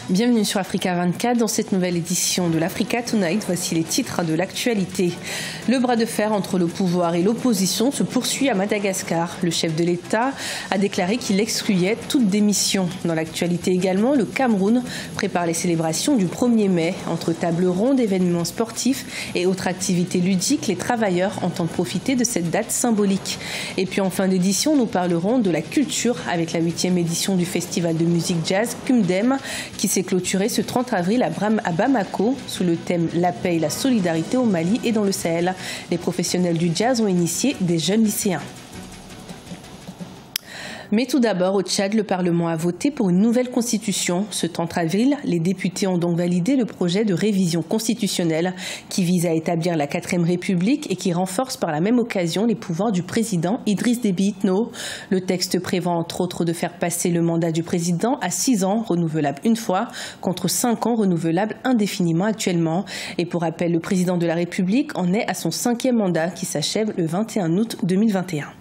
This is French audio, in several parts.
Bienvenue sur Africa 24. Dans cette nouvelle édition de l'Africa Tonight, voici les titres de l'actualité. Le bras de fer entre le pouvoir et l'opposition se poursuit à Madagascar. Le chef de l'État a déclaré qu'il excluait toute démission. Dans l'actualité également, le Cameroun prépare les célébrations du 1er mai. Entre tables rondes, événements sportifs et autres activités ludiques, les travailleurs entendent profiter de cette date symbolique. Et puis en fin d'édition, nous parlerons de la culture avec la 8e édition du festival de musique jazz Kumdem qui s'est clôturé ce 30 avril à Bamako sous le thème La paix et la solidarité au Mali et dans le Sahel. Les professionnels du jazz ont initié des jeunes lycéens. Mais tout d'abord, au Tchad, le Parlement a voté pour une nouvelle constitution. Ce 30 avril, les députés ont donc validé le projet de révision constitutionnelle qui vise à établir la 4e République et qui renforce par la même occasion les pouvoirs du président Idriss Déby Itno. Le texte prévoit entre autres de faire passer le mandat du président à 6 ans, renouvelable une fois, contre 5 ans, renouvelables indéfiniment actuellement. Et pour rappel, le président de la République en est à son 5e mandat qui s'achève le 21 août 2021.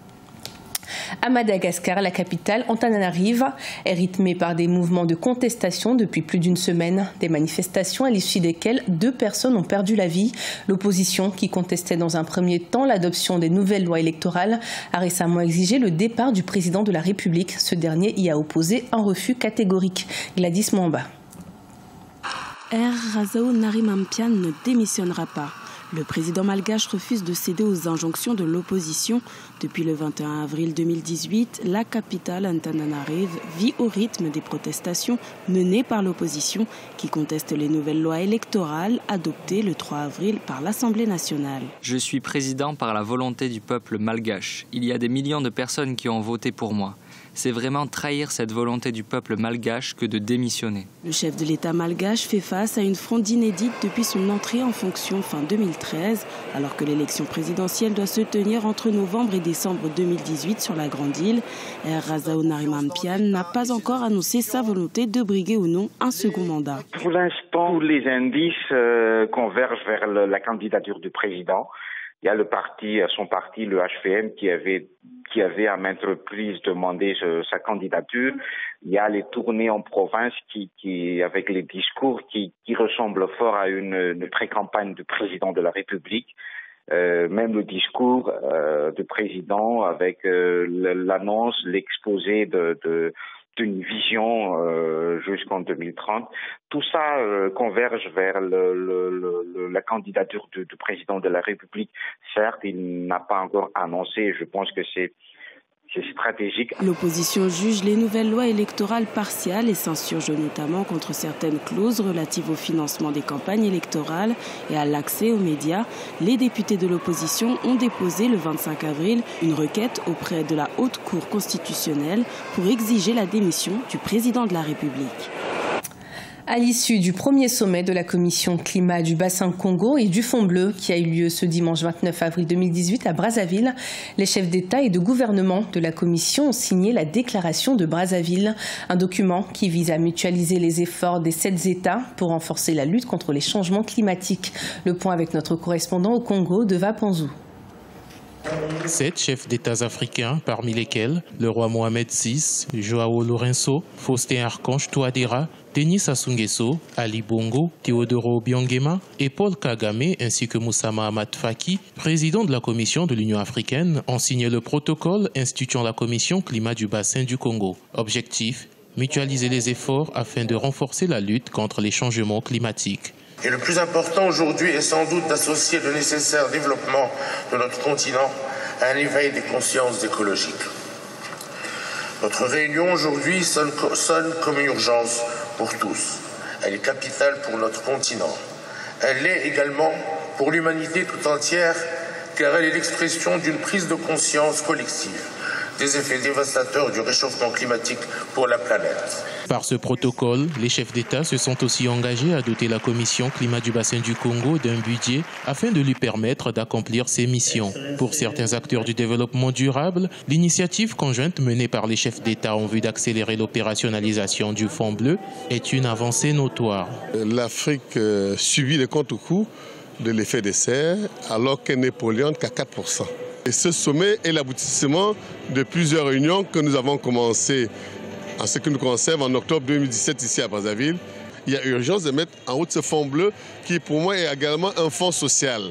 À Madagascar, la capitale, Antananarive, est rythmée par des mouvements de contestation depuis plus d'une semaine. Des manifestations à l'issue desquelles 2 personnes ont perdu la vie. L'opposition, qui contestait dans un premier temps l'adoption des nouvelles lois électorales, a récemment exigé le départ du président de la République. Ce dernier y a opposé un refus catégorique. Gladys Mwamba. Razao-Narimampian ne démissionnera pas. Le président malgache refuse de céder aux injonctions de l'opposition. Depuis le 21 avril 2018, la capitale Antananarive vit au rythme des protestations menées par l'opposition qui conteste les nouvelles lois électorales adoptées le 3 avril par l'Assemblée nationale. Je suis président par la volonté du peuple malgache. Il y a des millions de personnes qui ont voté pour moi. C'est vraiment trahir cette volonté du peuple malgache que de démissionner. Le chef de l'État malgache fait face à une fronde inédite depuis son entrée en fonction fin 2013, alors que l'élection présidentielle doit se tenir entre novembre et décembre 2018 sur la Grande Île. Razao-Narimampian n'a pas encore annoncé sa volonté de briguer ou non un second mandat. Pour l'instant, tous les indices convergent vers la candidature du président. Il y a son parti, le HVM, qui avait à maintes reprises demandé sa candidature. Il y a les tournées en province qui avec les discours qui ressemblent fort à une pré-campagne du président de la République. Même le discours du président avec l'annonce, l'exposé d'une vision jusqu'en 2030. Tout ça converge vers la candidature du président de la République. Certes, il n'a pas encore annoncé, je pense que c'est stratégique. L'opposition juge les nouvelles lois électorales partiales et s'insurge notamment contre certaines clauses relatives au financement des campagnes électorales et à l'accès aux médias. Les députés de l'opposition ont déposé le 25 avril une requête auprès de la Haute Cour constitutionnelle pour exiger la démission du président de la République. À l'issue du premier sommet de la commission climat du bassin Congo et du Fonds bleu qui a eu lieu ce dimanche 29 avril 2018 à Brazzaville, les chefs d'État et de gouvernement de la commission ont signé la déclaration de Brazzaville, un document qui vise à mutualiser les efforts des 7 États pour renforcer la lutte contre les changements climatiques. Le point avec notre correspondant au Congo, Deva Panzou. 7 chefs d'États africains, parmi lesquels le roi Mohamed VI, Joao Lourenço, Faustin Archange Touadéra, Denis Sassou Nguesso, Ali Bongo, Théodoro Obiangema et Paul Kagame, ainsi que Moussa Mahamat Faki, président de la Commission de l'Union africaine, ont signé le protocole instituant la Commission climat du bassin du Congo. Objectif, mutualiser les efforts afin de renforcer la lutte contre les changements climatiques. Et le plus important aujourd'hui est sans doute d'associer le nécessaire développement de notre continent à un éveil des consciences écologiques. Notre réunion aujourd'hui sonne comme une urgence pour tous. Elle est capitale pour notre continent. Elle l'est également pour l'humanité tout entière, car elle est l'expression d'une prise de conscience collective des effets dévastateurs du réchauffement climatique pour la planète. Par ce protocole, les chefs d'État se sont aussi engagés à doter la Commission climat du bassin du Congo d'un budget afin de lui permettre d'accomplir ses missions. Pour certains acteurs du développement durable, l'initiative conjointe menée par les chefs d'État en vue d'accélérer l'opérationnalisation du Fonds bleu est une avancée notoire. L'Afrique subit les contre-coups de l'effet de serre alors qu'elle n'est polluante qu'à 4%. Et ce sommet est l'aboutissement de plusieurs réunions que nous avons commencées en ce qui nous concerne en octobre 2017 ici à Brazzaville il y a urgence de mettre en route ce fonds bleu qui pour moi est également un fonds social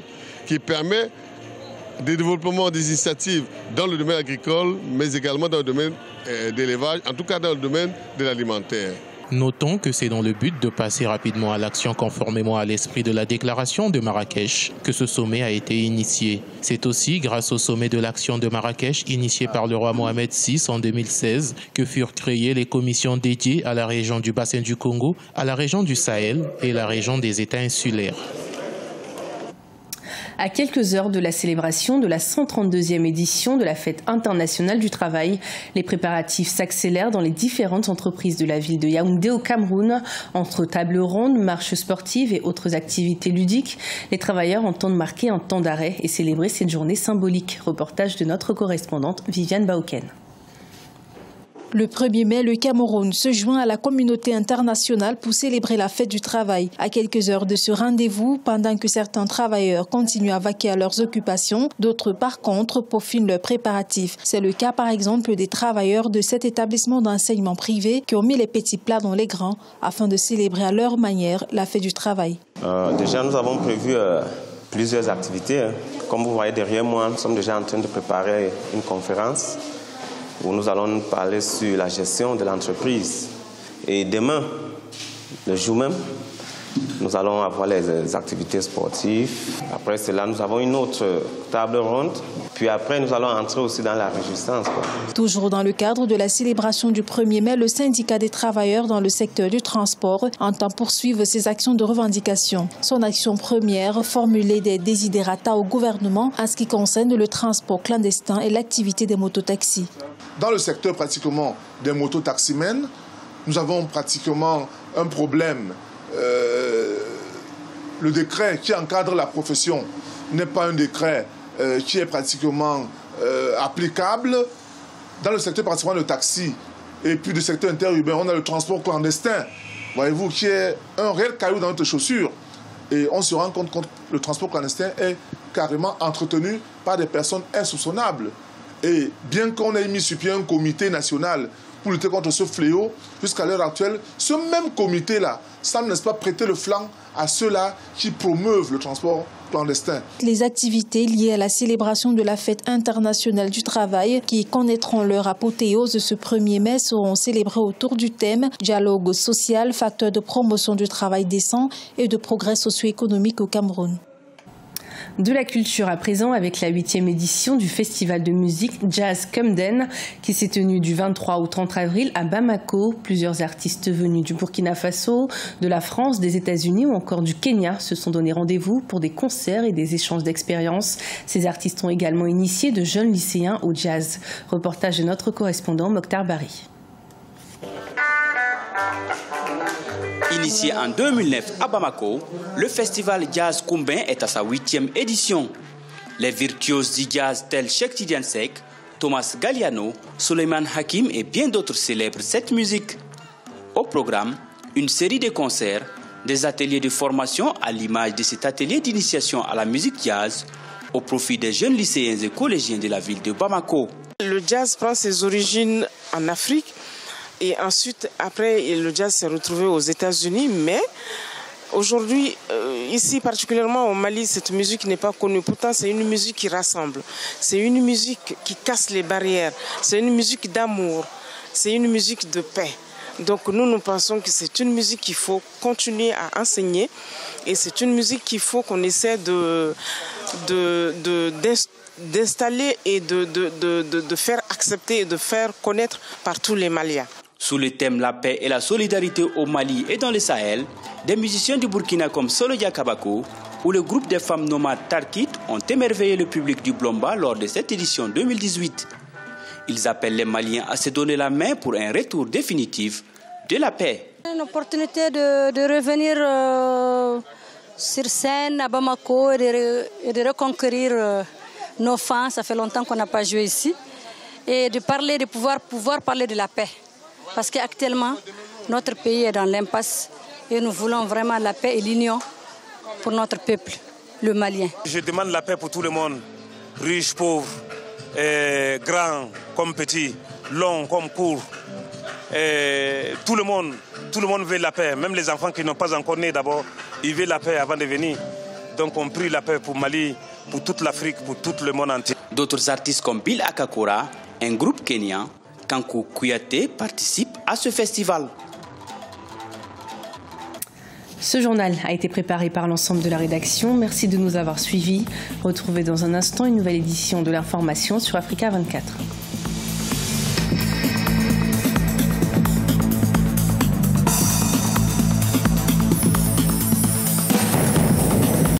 qui permet des développements des initiatives dans le domaine agricole, mais également dans le domaine d'élevage, en tout cas dans le domaine de l'alimentaire. Notons que c'est dans le but de passer rapidement à l'action conformément à l'esprit de la déclaration de Marrakech que ce sommet a été initié. C'est aussi grâce au sommet de l'action de Marrakech initié par le roi Mohamed VI en 2016 que furent créées les commissions dédiées à la région du bassin du Congo, à la région du Sahel et la région des États insulaires. À quelques heures de la célébration de la 132e édition de la Fête internationale du travail, les préparatifs s'accélèrent dans les différentes entreprises de la ville de Yaoundé au Cameroun. Entre tables rondes, marches sportives et autres activités ludiques, les travailleurs entendent marquer un temps d'arrêt et célébrer cette journée symbolique. Reportage de notre correspondante Viviane Bauken. Le 1er mai, le Cameroun se joint à la communauté internationale pour célébrer la fête du travail. À quelques heures de ce rendez-vous, pendant que certains travailleurs continuent à vaquer à leurs occupations, d'autres par contre peaufinent leurs préparatifs. C'est le cas par exemple des travailleurs de cet établissement d'enseignement privé qui ont mis les petits plats dans les grands afin de célébrer à leur manière la fête du travail. Déjà, nous avons prévu plusieurs activités. Comme vous voyez derrière moi, nous sommes déjà en train de préparer une conférence où nous allons parler sur la gestion de l'entreprise. Et demain, le jour même, nous allons avoir les activités sportives. Après cela, nous avons une autre table ronde. Puis après, nous allons entrer aussi dans la réjouissance. Toujours dans le cadre de la célébration du 1er mai, le syndicat des travailleurs dans le secteur du transport entend poursuivre ses actions de revendication. Son action première, formuler des desiderata au gouvernement en ce qui concerne le transport clandestin et l'activité des mototaxis. Dans le secteur pratiquement des mototaximens, nous avons pratiquement un problème. Le décret qui encadre la profession n'est pas un décret qui est pratiquement applicable. Dans le secteur pratiquement le taxi et puis du secteur interurbain, on a le transport clandestin, voyez-vous, qui est un réel caillou dans notre chaussure. Et on se rend compte que le transport clandestin est carrément entretenu par des personnes insoupçonnables. Et bien qu'on ait mis sur pied un comité national pour lutter contre ce fléau, jusqu'à l'heure actuelle, ce même comité-là semble, n'est-ce pas, prêter le flanc à ceux-là qui promeuvent le transport clandestin. Les activités liées à la célébration de la Fête internationale du travail, qui connaîtront leur apothéose ce 1er mai, seront célébrées autour du thème « Dialogue social, facteur de promotion du travail décent et de progrès socio-économique au Cameroun ». De la culture à présent avec la 8e édition du festival de musique Jazz Kumden qui s'est tenu du 23 au 30 avril à Bamako. Plusieurs artistes venus du Burkina Faso, de la France, des États-Unis ou encore du Kenya se sont donné rendez-vous pour des concerts et des échanges d'expériences. Ces artistes ont également initié de jeunes lycéens au jazz. Reportage de notre correspondant Mokhtar Bari. Initié en 2009 à Bamako, le festival Jazz Kumden est à sa 8e édition. Les virtuoses du jazz tels Cheikh Tidiane Seck, Thomas Galliano, Souleymane Hakim et bien d'autres célèbrent cette musique. Au programme, une série de concerts, des ateliers de formation à l'image de cet atelier d'initiation à la musique jazz au profit des jeunes lycéens et collégiens de la ville de Bamako. Le jazz prend ses origines en Afrique. Et ensuite, après, le jazz s'est retrouvé aux États-Unis. Mais aujourd'hui, ici particulièrement au Mali, cette musique n'est pas connue. Pourtant, c'est une musique qui rassemble. C'est une musique qui casse les barrières. C'est une musique d'amour. C'est une musique de paix. Donc nous pensons que c'est une musique qu'il faut continuer à enseigner. Et c'est une musique qu'il faut qu'on essaie d'installer et de faire accepter et de faire connaître par tous les Maliens. Sous le thème la paix et la solidarité au Mali et dans le Sahel, des musiciens du Burkina comme Solo Yakabako ou le groupe des femmes nomades Tarkit ont émerveillé le public du Blomba lors de cette édition 2018. Ils appellent les Maliens à se donner la main pour un retour définitif de la paix. Une opportunité de revenir sur scène à Bamako et de reconquérir nos fans. Ça fait longtemps qu'on n'a pas joué ici. Et de pouvoir parler de la paix. Parce qu'actuellement, notre pays est dans l'impasse et nous voulons vraiment la paix et l'union pour notre peuple, le Malien. Je demande la paix pour tout le monde, riches, pauvres, grands comme petits, longs comme courts. tout le monde veut la paix. Même les enfants qui n'ont pas encore né d'abord, ils veulent la paix avant de venir. Donc on prie la paix pour Mali, pour toute l'Afrique, pour tout le monde entier. D'autres artistes comme Bill Akakora, un groupe kenyan, Kankou Kouyaté participent à ce festival. Ce journal a été préparé par l'ensemble de la rédaction. Merci de nous avoir suivis. Retrouvez dans un instant une nouvelle édition de l'information sur Africa 24.